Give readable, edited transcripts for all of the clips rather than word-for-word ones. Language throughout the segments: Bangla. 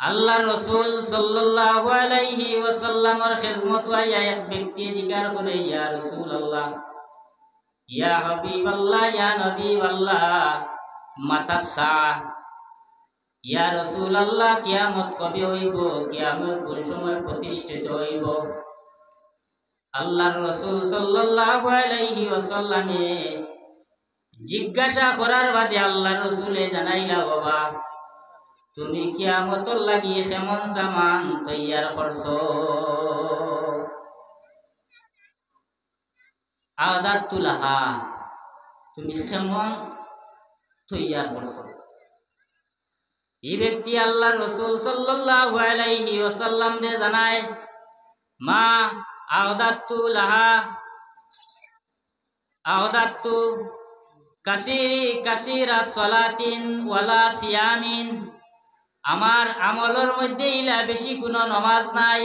আল্লাহ রসুল সাল্লাল্লাহু আলাইহি ওয়াসাল্লামের খিদমত আইয়া এক ব্যক্তি জিজ্ঞাসা করে, ইয়া রাসূলুল্লাহ, ইয়া হাবিবাল্লাহ, ইয়া নবীবাল্লাহ, মাতা সাআহ, ইয়া রাসূলুল্লাহ, কিয়ামত কবে হইব? কিয়ামত কোন সময় প্রতিষ্ঠিত হইব? আল্লাহর রাসূল সাল্লাল্লাহু আলাইহি ওয়াসাল্লামে জিজ্ঞাসা করার বাদে আল্লাহর রাসূলে জানাইলা, বাবা তুমি কিয়ামতর লাগি কেমন সামান তৈয়ার করছো? আদাতুলাহা, তুমি কেমন তৈয়ার করছো? এই ব্যক্তি আল্লাহর রাসূল সাল্লাল্লাহু আলাইহি ওয়াসাল্লাম রে জানায়, মা আদাতুলাহা, আদাতু কাসীরা সালাতিন ওয়ালা সিয়ামিন, আমার আমলের মধ্যে ইলা বেশি কোনো নমাজ নাই,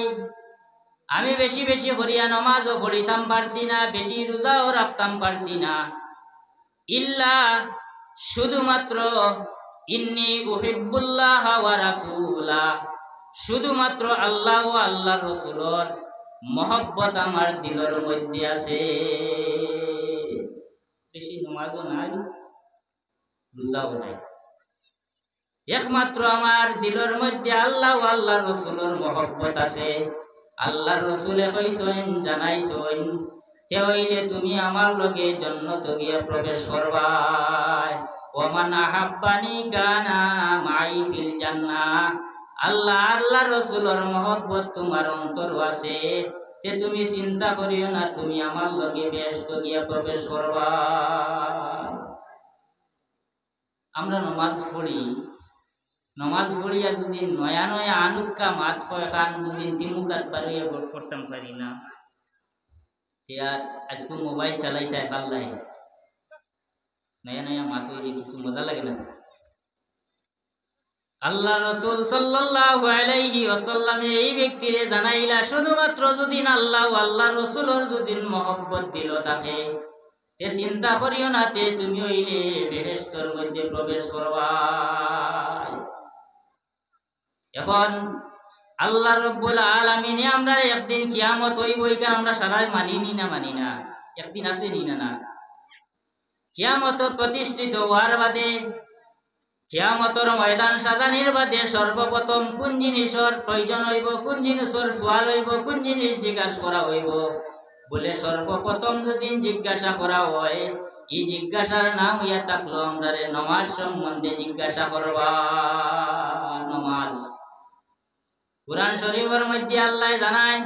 আমি বেশি বেশি করিয়া নমাজও পড়িতাম পারছি না, বেশি রোজাও রাখতাম পারছি না, ইল্লা শুধুমাত্র ইন্নী উহিব্বুল্লাহ ওয়া রাসূলা, শুধুমাত্র আল্লাহ ও আল্লাহর রাসূলের মহব্বত আমার দিলের মধ্যে আছে। বেশি নমাজও নাই, রোজাও নাই, একমাত্র আমার দিলের মধ্যে আল্লাহ ও আল্লাহর রাসূলের মহব্বত আছে। আল্লাহর রাসূলে কইছেন, জানাইছেন, তে হইলে তুমি আমার লগে জান্নাত গিয়া প্রবেশ করবা। ওমান আহাব্বানি কানা মাই ফিল জান্নাহ, আল্লাহর রাসূলের মহব্বত তোমার অন্তর আছে, তে তুমি চিন্তা করিও না, তুমি আমার লগে বেহেশত গিয়া প্রবেশ করবা। আমরা নমাজ পড়ি, নমাজ পড়িয়া যদি নয়া নয়া আনুক্কা মাত হয় কান যদি তিমুকাত বাড়িয়া করতাম পারি না, আর আজকে মোবাইল চালাইতে পারলাই নয়া নয়া মাত হইলে কিছু মজা লাগে না। আল্লাহ রাসূল সাল্লাল্লাহু আলাইহি ওয়াসাল্লাম এই ব্যক্তিরে জানাইলা, শুধুমাত্র যদি আল্লাহ ও আল্লাহর রাসূলের যদি মহব্বত দিল থাকে, তে চিন্তা করিও না, তে তুমি হইলে বেহেশতের মধ্যে প্রবেশ করবা। এখন আল্লাহ রব্বুল আলামিনে আমরা একদিন কিয়ামত হইব, এটা আমরা সবাই মানি না, একদিন আছে নি না? কিয়ামত প্রতিষ্ঠিত হওয়ার বাদে, কিয়ামতর ময়দান সাজানির বাদে সর্বপ্রথম কোন জিনিসের প্রয়োজন হইব, কোন জিনিসের সওয়াল হইব, কোন জিনিস জিজ্ঞাসা করা হইব বলে সর্বপ্রথম যদি জিজ্ঞাসা করা হয়, এই জিজ্ঞাসার নাম হইয়া থাকলো আমরা নমাজ সম্বন্ধে জিজ্ঞাসা করবা। নমাজ কুরআন শরীফের মধ্যে আল্লাহ জানান,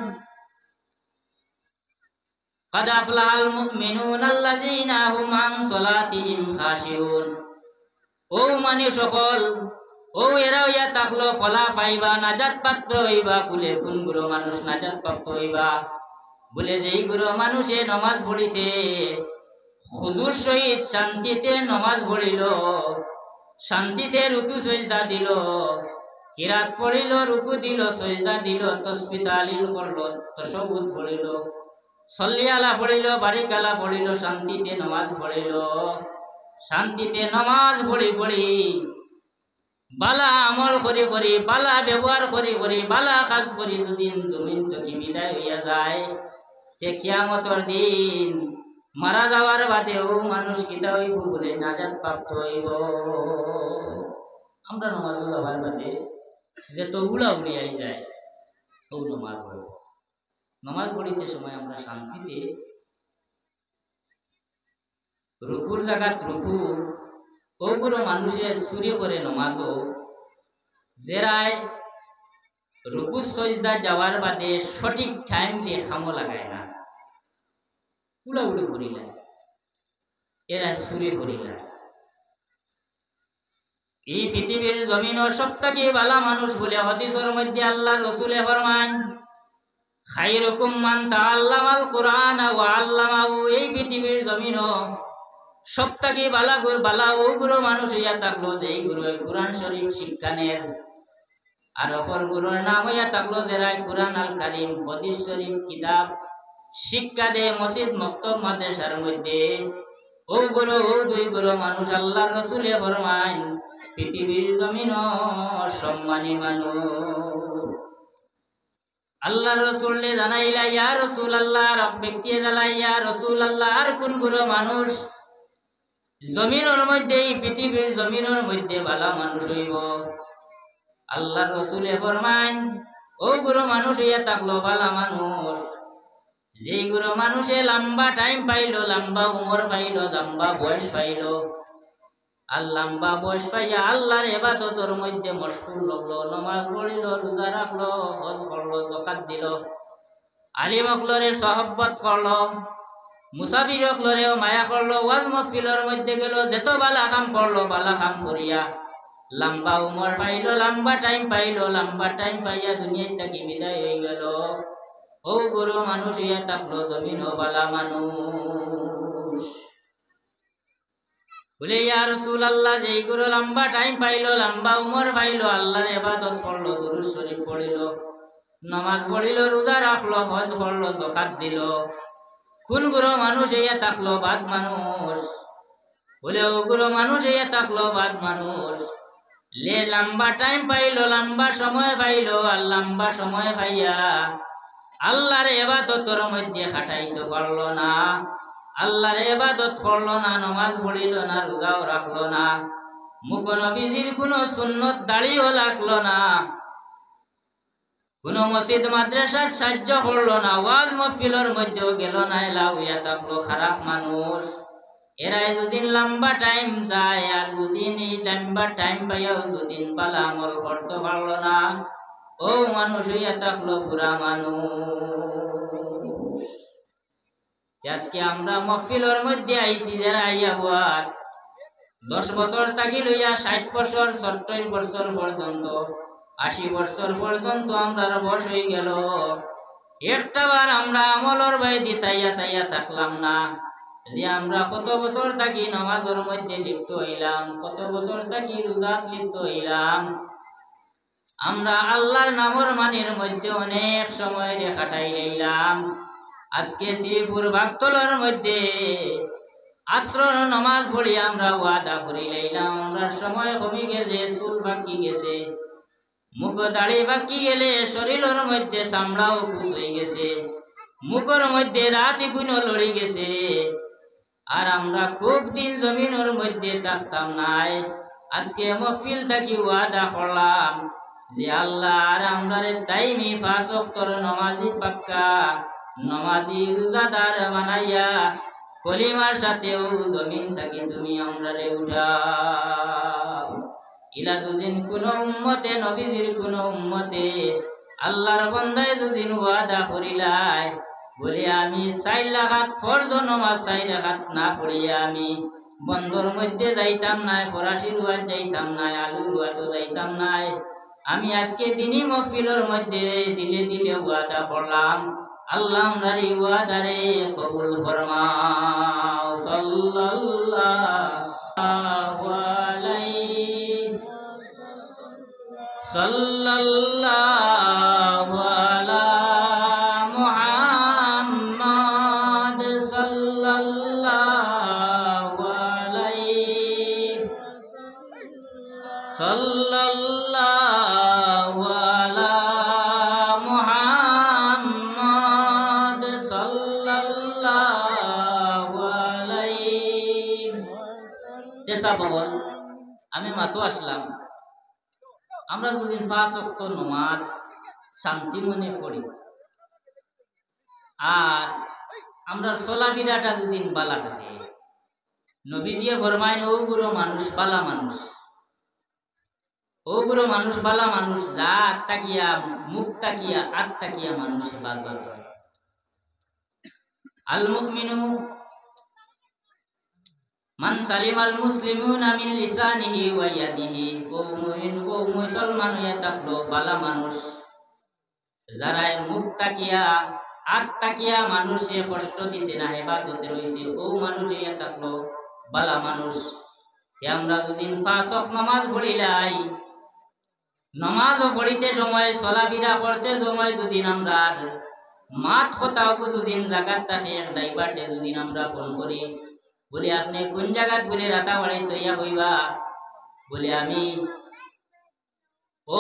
قد أفلح المؤمنون الذين هم عن صلاتهم خاشعون, ও মানে সকল, ও এরা হইয়া থাকলো ফলা পাইবা, নাজাত প্রাপ্ত হইবা। কুলে কোন গুরু মানুষ নাজাত প্রাপ্ত হইবা বলে, যেই গুরু মানুষে নমাজ পড়িতে হুজুর সহিত শান্তিতে নমাজ পড়িল, শান্তিতে রুকু সজদা দিল, কিরাত পড়িল, রুকু দিল, সজদা দিল, তাসবিহ তাহলিল করল, তাশাহুদ পড়িল, সল্লি আলা পড়িল, বারিক আলা পড়িল, শান্তিতে নমাজ পড়িল, শান্তিতে নমাজ পড়ি বালা আমল করি বালা ব্যবহার করি বালা কাজ করি যদি তুমি তো কি বিদায় হইয়া যায়, তে কিয়ামতের দিন মারা যাওয়ার বাদেও মানুষ কিতা হইব বলে নাজাত প্রাপ্ত হইব। আমরা নমাজ যাওয়ার বাদে যে তো উড়াউড়িয়াই যায়, ও নমাজ হইব। নমাজ পড়িতে সময় আমরা শান্তিতে রুকুর জায়গাত রুকু, ওগুলো মানুষে চুরি করে নমাজও, যেরায় রুকু সজদা যাওয়ার বাদে সঠিক টাইম দিয়ে খামো লাগায় না, উড়াউড়ি করিলা, এরা চুরি করিলা। এই পৃথিবীর জমিনের সবথেকে ভালো মানুষ বলে হাদিসের মধ্যে আল্লাহ রাসূলে ফরমান, খায়রুকুম মান তাআল্লামাল কুরআন ওয়া আল্লামাহু, এই পৃথিবীর জমিনও সবথেকে বালা ওগুলো মানুষ হইয়া থাকলো যে গুরু কুরআন শরীফ শিক্ষা নেন, আর অপর গুরুর নাম হইয়া থাকলো যারা কুরআন আল কারীম হাদিস শরীফ কিতাব শিক্ষা দেয় মসজিদ মক্তব মাদ্রাসার মধ্যে। ও গুরু ও দুই গুরু মানুষ আল্লাহর রাসূলে ফরমান পৃথিবীর জমিন সম্মানী মানুষ। আল্লাহর রাসূলে জানাইলা ইয়া রাসূলুল্লাহ রব ব্যক্তি জানাই ইয়া রাসূলুল্লাহ আর কোন গুরু মানুষ জমিনের মধ্যে পৃথিবীর জমিনের মধ্যে ভালো মানুষ হইব। আল্লাহর রাসূলে ফরমান ও গুরু মানুষ ইয়া থাকলো ভালো মানুষ যেই গুরু মানুষে লম্বা টাইম পাইলো, লম্বা উমর পাইলো, লম্বা বয়স পাইলো, আর লম্বা বয়স পাইয়া আল্লাহর ইবাদতের মধ্যে মশগুল হলো, নামাজ পড়িল, রোজা রাখলো, হজ করলো, যাকাত দিল, আলিম অকলরে সহবত করলো, মুসাফির অকলরেও মায়া করলো, ওয়াজ মাহফিলের মধ্যে গেল, যত বালা কাম করলো, বালা কাম করিয়া লম্বা উমর পাইলো, লম্বা টাইম পাইলো, লম্বা টাইম পাইয়া দুনিয়া থেকে বিদায় হয়ে গেল। ও গুরু মানুষ ইয়া থাকলো জমিন বালা মানুষ। বলে ইয়া রাসূলুল্লাহ যেই গুরু লম্বা টাইম পাইলো, লম্বা উমর পাইলো, আল্লাহর ইবাদত করলো, দুরূদ শরীফ পড়িল, নামাজ পড়িল, রোজা রাখলো, হজ করলো, যাকাত দিল, কোন গুরু মানুষ ইয়া থাকলো বাদ মানুষ। বলে ও গুরু মানুষ ইয়া থাকলো বাদ মানুষ লে লম্বা টাইম পাইলো, লম্বা সময় পাইলো, আর লম্বা সময় পাইয়া আল্লাহর ইবাদতের মধ্যে খাটাইতে পারলো না, আল্লাহর ইবাদত করলো না, নামাজ পড়িল না, রোজাও রাখলো না, মুখ নবীজির কোনো সুন্নত দাড়িও লাগলো না, কোনো মসজিদ মাদ্রাসার সাহায্য করলো না, ওয়াজ মাহফিলের মধ্যেও গেল না, এলা হইয়া থাকলো খারাপ মানুষ। এরাই যদিন লম্বা টাইম যায় আর যদিন এই লম্বা টাইম পাইয়াও যদিন বালা আমল করতে পারলো না, ও মানুষ হইয়া থাকলো বুড়া মানুষ। আজকে আমরা মাহফিলের মধ্যে আইছি যারা আইয়া বুয়ার 10 বছর থাকি লইয়া 60 বছর 70 বছর পর্যন্ত 80 বছর পর্যন্ত আমরা বয়স হয়ে গেল, একটাবার আমরা আমলের বাই দিতাইয়া চাইয়া থাকলাম না যে আমরা কত বছর থাকি নামাজের মধ্যে লিপ্ত হইলাম, কত বছর থাকি রোজাত লিপ্ত হইলাম, আমরা আল্লাহর নামর মানের মধ্যে অনেক সময় কাটাই লইলাম। আজকে শ্রীপুর বাগতলার মধ্যে আসর নামাজ পড়ি আমরা ওয়াদা করি লইলাম, আমরা সময় কমে গেছে, চুল বাকি গেছে, মুখ দাড়ি বাকি গেলে, শরীরের মধ্যে চামড়াও খুশ হয়ে গেছে, মুখের মধ্যে রাতি গুণও লড়ে গেছে, আর আমরা খুব দিন জমিনের মধ্যে থাকতাম নাই। আজকে মহফিল থাকি ওয়াদা করলাম যে আল্লাহ আর আমরা দাইমি 5 ওয়াক্তের নামাজি পাক্কা নামাজি রোজাদার বানাইয়া কলিমার সাথেও জমিন থাকি তুমি আমরারে উঠাও। ইলা যদিন কোন উম্মতে নবীজির কোন উম্মতে আল্লাহর বান্দায় যদিন ওয়াদা করিলাই বলে আমি 4 রাকাত ফরজ নামাজ 4 রাকাত না পড়িয়া আমি বন্দর মধ্যে যাইতাম না, ফরাসি রুয়াত যাইতাম না, আলু রুয়াতো যাইতাম না, আমি আজকে দিনই মহফিলের মধ্যে দিলে দিলে ওয়াদা করলাম, আল্লাহ আমরার এই ওয়াদারে কবুল ফরমাও। সাল্লাল্লাহু আলাইহি সাল্লাল্লাহু আলা মুহাম্মাদ সাল্লাল্লাহু আলাইহি সাল্লাল্লাহু আলা মুহাম্মাদ সাল্লাল্লাহু আলাইহি। তেসা বল আমি মাতো আসলাম, আমরা যদি 5 ওয়াক্ত নামাজ শান্তি মনে পড়ি আর আমরা চলাফেরাটা যদি বালা থাকে, নবীজিয়ে ফরমাইন ও গুরু মানুষ বালা মানুষ, ও গুরু মানুষ বালা মানুষ, যা আত্মাকিয়া মুখ তাকিয়া আত্মাকিয়া মানুষ হেফাজত হয়। আল মুমিনু মান সালিমাল মুসলিমুনা মিন লিসানিহি ওয়া ইয়াদিহি। ও মুমিন ও মুসলমান হইয়া থাকলো বালা মানুষ, যারা মুখ তাকিয়া আত্মাকিয়া মানুষে কষ্ট দিছে না, হেফাজতে রয়েছে, ও মানুষ হইয়া থাকলো বালা মানুষ। আমরা যদি 5 ওয়াক্ত নামাজ পড়িলাই, নামাজও পড়িতে সময় চলাফেরা করতে সময় যদি আমরা মাত কথাও যদি জায়গার থাকে এক ড্রাইভারকে যদি আমরা ফোন করি বলে আপনি কোন জায়গাত বলে রাতাবাড়ি তৈয়া হইবা? বলে আমি ও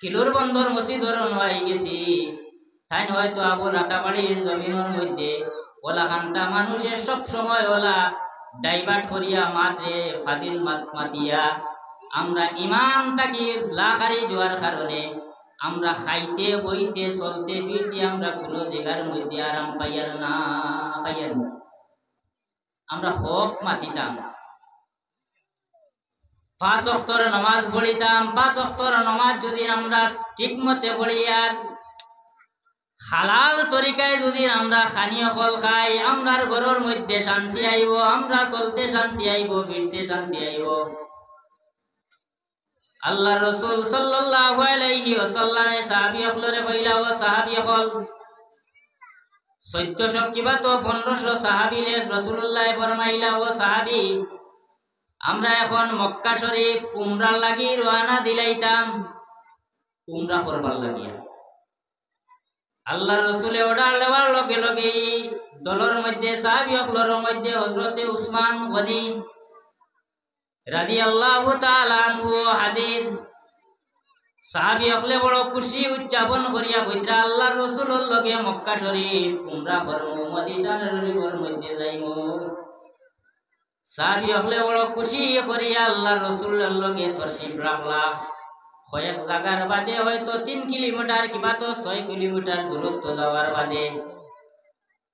কিলোর বন্দর মসজিদর নয় গেছি। তাই হয়তো আবু রাতাবাড়ির জমিনের মধ্যে ওলা খান্তা মানুষের সব সময় ওলা ডাইভার্ট করিয়া মাত্রে ফাজিল মাতিয়া আমরা ইমান তাকি লাখারি যাওয়ার কারণে আমরা খাইতে বইতে চলতে ফিরতে আমরা কোনো জায়গার মধ্যে আরাম পাইয়ার না পাইয়ার না। আমরা হক মাতিতাম, 5 ওয়াক্তের নামাজ পড়িতাম। 5 ওয়াক্তের নামাজ যদি আমরা ঠিক মতে পড়ি আর হালাল তরিকায় যদি আমরা খানিয় ফল খাই, আমরার ঘরের মধ্যে শান্তি আইব, আমরা চলতে শান্তি আইব, ফিরতে শান্তি আইব। আল্লাহ রসুল সাল্লাল্লাহু আলাইহি ওয়াসাল্লামে সাহাবী হলরে কইলা, ও সাহাবী হল 1400 কিবা তো 1500 সাহাবীলে রাসূলুল্লাহ ফরমাইলা, ও সাহাবী আমরা এখন মক্কা শরীফ উমরার লাগি রওনা দিলাইতাম, উমরা করবার লাগিয়া। আল্লাহ রসুলে অর্ডার দেওয়ার লগে লগে দলের মধ্যে সাহাবী হলর মধ্যে হযরতে উসমান গনি রাদিয়াল্লাহু তাআলা আনহু হাজির। সাহাবী হলে বড় খুশি উদযাপন করিয়া কইরা আল্লাহ রসুলের লগে মক্কা শরীফ উমরা করব, মদিনা শরীফের মধ্যে যাইব। সাহাবী হলে বড় খুশি করিয়া আল্লাহ রসুলের লগে তশরিফ রাখলা। কয়েক জায়গার বাদে হয়তো 3 কিলোমিটার কিবা তো 6 কিলোমিটার দূরত্ব যাওয়ার বাদে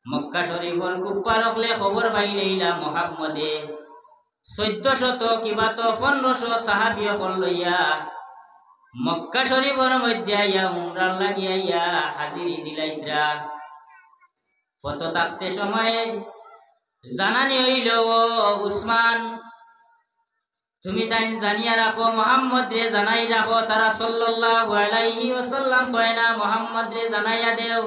মক্কা শরীফের কুপ্পা রখলে খবর পাইলেইলা মুহাম্মদে 1400 কিবা তো 1500 সাহাবী হল লইয়া মক্কা শরীফের মধ্যে আইয়া উমরার লাগিয়া আইয়া হাজিরি দিলাইত্রা। কত থাকতে সময়ে জানানি হইল, ও উসমান তুমি তাই জানিয়া রাখো, মুহাম্মদ রে জানাই রাখো। তারা সাল্লাল্লাহু আলাইহি ওয়াসাল্লাম কয় না, মুহাম্মদ রে জানাইয়া দেও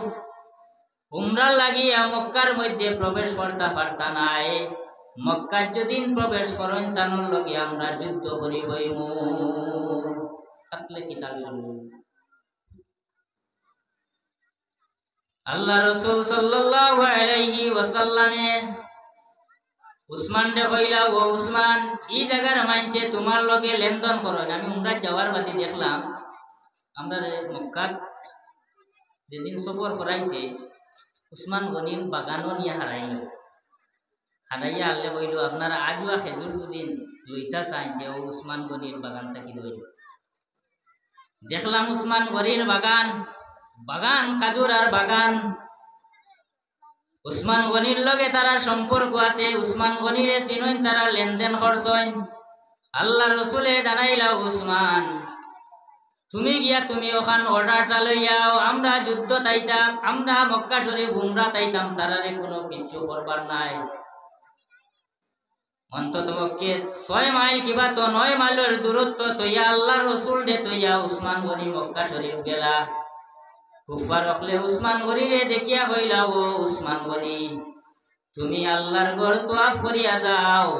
উমরার লাগিয়া মক্কার মধ্যে প্রবেশ করতে পারতা নাই। মক্কার যদি প্রবেশ করেন তানোর লগে আমরা যুদ্ধ করিবইম। আল্লাহ রাসূল সাল্লাল্লাহু আলাইহি ওয়াসাল্লামে উসমান রে কইলা, ও উসমান এই জায়গার মানছে তোমার লগে লেনদেন করেন। আমি উমরা যাওয়ার বাদে দেখলাম আমরা মক্কা যেদিন সফর করাইছে উসমান গনির বাগানও নিয়ে হারাইল। হারাইয়া আল্লে কইল আপনারা আজুয়া খেজুর যদি লইতা চান যে ও উসমান গনির বাগান থাকি লইল। দেখলাম উসমান গনির বাগান, বাগান খাজুর আর বাগান। উসমান গনির লগে তারা সম্পর্ক আছে, উসমান গনিরে চিনইন, তারা লেনদেন করছেন। আল্লাহ রসুলে জানাইলা, উসমান তুমি গিয়া তুমি ওখান অর্ডারটা লইয়াও, আমরা যুদ্ধ তাইতাম, আমরা মক্কা শরীফ উমরা তাইতাম, তারারে কোনো কিছু করবার নাই। অন্তত পক্ষে 6 মাইল কিবা তো 9 মাইলের দূরত্ব তৈয়া আল্লাহ রসুল দে তৈয়া উসমান গনি মক্কা শরীফ গেলা। কুফার রখলে উসমান গনিরে দেখিয়া কইলা, ও উসমান গনি তুমি আল্লাহর ঘর তোয়াফ করিয়া যাও।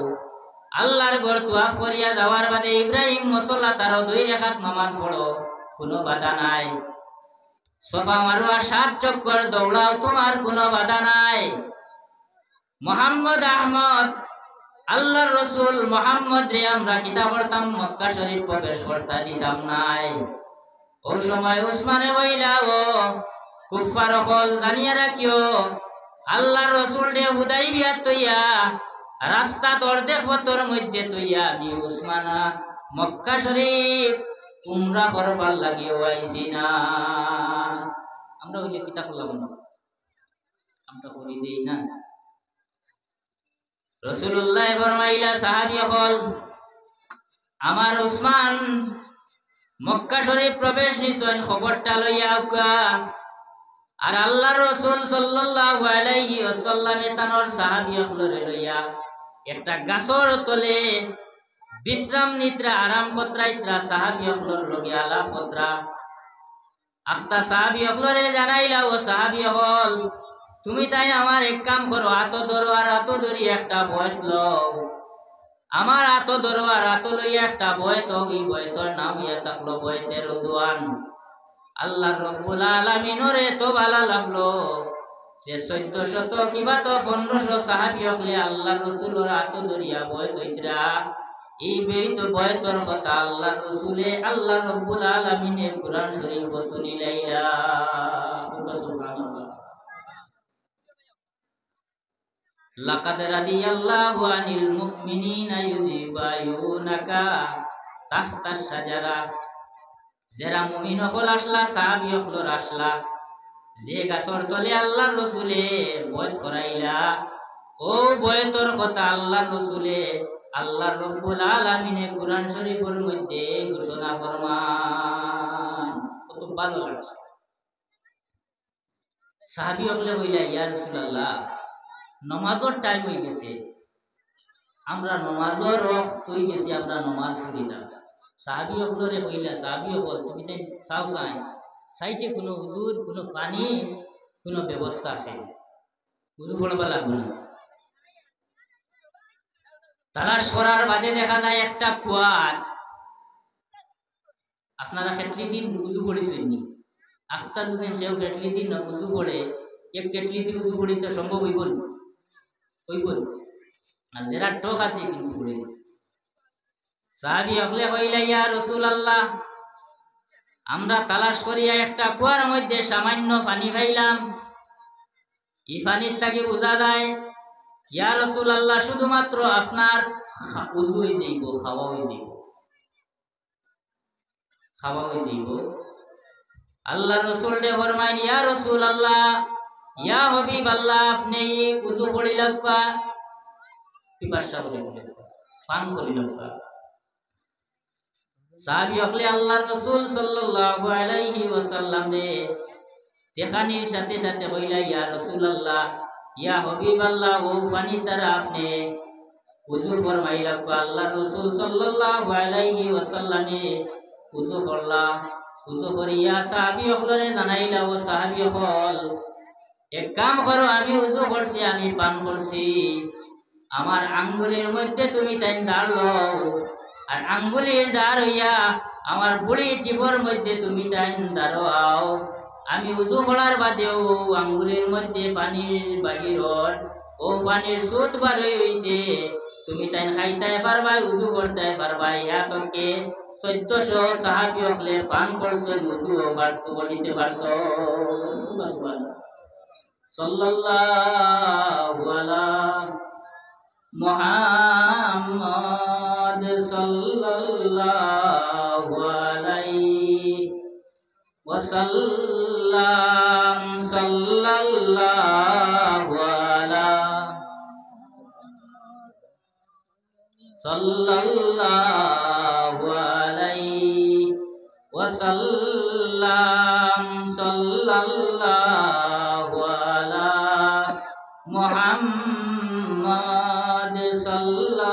আল্লাহর ঘর তোয়াফ করিয়া যাওয়ার বাদে ইব্রাহিম মুসল্লা তার 2 রাকাত নামাজ পড়ো, কোনো বাধা নাই। সফা মারওয়া 7 চক্কর দৌড়াও, তোমার কোনো বাধা নাই। মোহাম্মদ আহমদ আল্লাহর রসুল মোহাম্মদ রে আমরা কিতাব পড়তাম, মক্কা শরীফ প্রবেশ করতে দিতাম নাই। ওই সময় উসমানে কইলা, ও কুফার হল জানিয়া রাখিও আল্লাহর রসুল রে হুদাইবিয়াত তৈয়া রাস্তা অর্ধেক পথর মধ্যে তৈয়া আমি উসমানা মক্কা শরীফ উমরা করবার লাগে আইছি না। আমরা ওই কিতা করলাম না, আমরা করি দেই না। রাসূলুল্লাহ ফরমাইলা, সাহাবী হল আমার উসমান মক্কা শরীফ প্রবেশ নিছেন, খবরটা লইয়া আউকা। আর আল্লাহ রসুল সাল্লাল্লাহু আলাইহি ওয়াসাল্লামে তানোর সাহাবী হলরে লইয়া একটা গাছর তলে বিশ্রাম নিত্রা আরাম কতরাইত্রা সাহাবী হলর লগে আলাপ কতরা। আখতা সাহাবী হলরে জানাইলা, ও সাহাবী হল তুমি তাই আমার এক কাম করো, হাত ধরো আর হাত ধরি একটা বয়ত লও। আমার হাত ধরো আর হাত লইয়া একটা বয়ত, এই বয়তর নাম ইয়া থাকলো বয়তে রদওয়ান। আল্লাহ রব্বুল আলামিনরে তো ভালো লাগলো, যে 1400 কিবা তো 1500 সাহাবী হলে আল্লাহ রাসূলের হাত ধরিয়া বয় কইতরা এই বয়তর কথা আল্লাহ রাসূলে আল্লাহ রাব্বুল আলামিনের কুরআন শরীফ তুলিলাইলা। সুবহানাল্লাহ। লাকাদ রাদিয়াল্লাহু আনিল মুমিনিনা ইউবাইউনাকা তাহতাশ শাজারা। যারা মুমিন হল আসলা, সাহাবী হল আসলা, যে গাছর তলে আল্লাহ রসুলে বয়ত করাইলা, ও বয়তর কথা আল্লাহ রসুলে আল্লাহ রব্বুল আলামিনে কুরআন শরীফের মধ্যে ঘোষণা ফরমান। কত ভালো লাগছে। সাহাবী হলে হইলা, ইয়া রাসূলুল্লাহ, নমাজের টাইম হয়ে গেছে, আমরা নমাজের ওয়াক্ত হয়ে গেছে, আমরা নমাজ পড়ি না। সাহাবী হলরে হইলা, সাহাবী হল তুমি তাই চাও সাইটে কোনো উজুর, কোনো পানি, কোনো ব্যবস্থা আছে? উজু পড়বা লাগবে না। তালাশ করার বাদে দেখা যায় একটা কুয়ার। আপনারা কেটলি দিন উজু পড়েছেন নি? আখতা যদি কেউ কেটলি দিন উজু পড়ে, এক কেটলি দিয়ে উজু পড়ি তো সম্ভব হইব আর যারা টক আছে কিন্তু পড়ে। সাহাবী হলে হইলা, ইয়া রাসূলুল্লাহ, আমরা তালাশ করিয়া একটা কুয়ার মধ্যে সামান্য পানি পাইলাম। এই পানির তাকে বোঝা যায়, ইয়া রাসূলুল্লাহ, শুধুমাত্র আপনার উযু হয়ে যাইব, খাওয়া হয়ে যাইব। আল্লাহ রাসূল দে ফরমাইন, ইয়া রাসূলুল্লাহ, ইয়া হাবিবাল্লাহ, আপনি উযু করিলেন কা? পিপাসা বলে পান করিলেন কা? সাহাবী হলে আল্লাহ রাসূল সাল্লাল্লাহু আলাইহি ওয়াসাল্লাম রে দেখানির সাথে সাথে কইলা, ইয়া রাসূলুল্লাহ, ইয়া হাবিবাল্লাহ, ও পানি দ্বারা আপনি উযু ফরমাইলা। আল্লাহ রাসূল সাল্লাল্লাহু আলাইহি ওয়াসাল্লামে উযু করলা। উযু করিয়া সাহাবী হলরে জানাইলা, ও সাহাবী হল, এক কাম করো, আমি উযু করছি, আমি পান করছি, আমার আঙ্গুলের মধ্যে তুমি তাই দাঁড় লও, আর আঙ্গুলের দাঁড় হইয়া আমার বুড়ি টিপর মধ্যে তুমি তাই দাঁড়াও। আমি উযু করার বাদেও আঙ্গুলের মধ্যে পানির বাহির, ও পানির সুত বার হইছে, তুমি তাই খাইতে পারবাই, উযু করতে পারবাই। ইয়াতকে 1400 সাহাবী হলে পান করছো, উযু পারছো, বলিতে পারছো। সাল্লাল্লাহু আলা মুহাম্মদ সাল্লাল্লাহু আলাইহি ওয়াসাল্লাম। সাল্লাল্লাহু আলা সাল্লাল্লাহু আলাইহি ওয়াসাল্লাম। সাল্লাল্লাহু আলা মুহাম্মদ সাল্লাল্লাহু